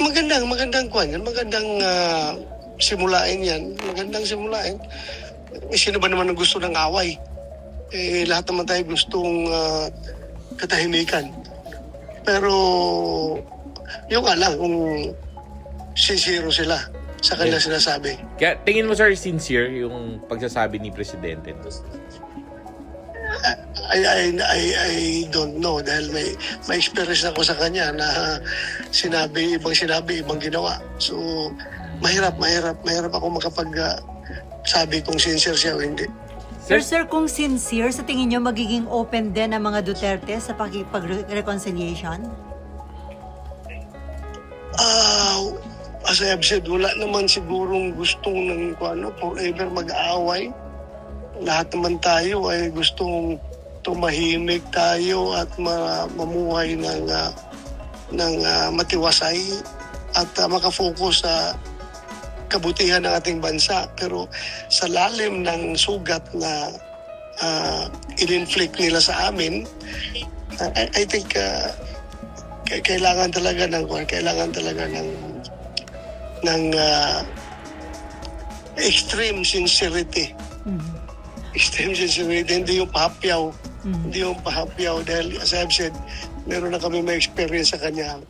magandang kwan yan, magandang simulain yan, magandang simulain. Sino ba naman ang gusto ng away? Lahat naman tayo gustong katahimikan. Pero yung lang kung sincere sila sa kanila sinasabi. Kaya tingin mo, sir, sincere yung pagsasabi ni Presidente? I don't know dahil may experience ako sa kanya na sinabi, ibang ginawa. So mahirap ako sabi kung sincere siya o hindi. Sir, kung sincere, sa tingin nyo magiging open din ang mga Duterte sa pag-reconciliation? As I have said, wala naman sigurong gustong forever mag-aaway. Lahat naman tayo ay gustong tumahimik tayo at mamuhay ng matiwasay at makafocus sa kabutihan ng ating bansa. Pero sa lalim ng sugat na in-inflict nila sa amin, I think kailangan talaga ng extreme sincerity. Mm-hmm. Extreme sincerity, hindi yung pahapyaw. Hindi yung pahapyaw dahil as I've said, meron na kami may experience sa kanya.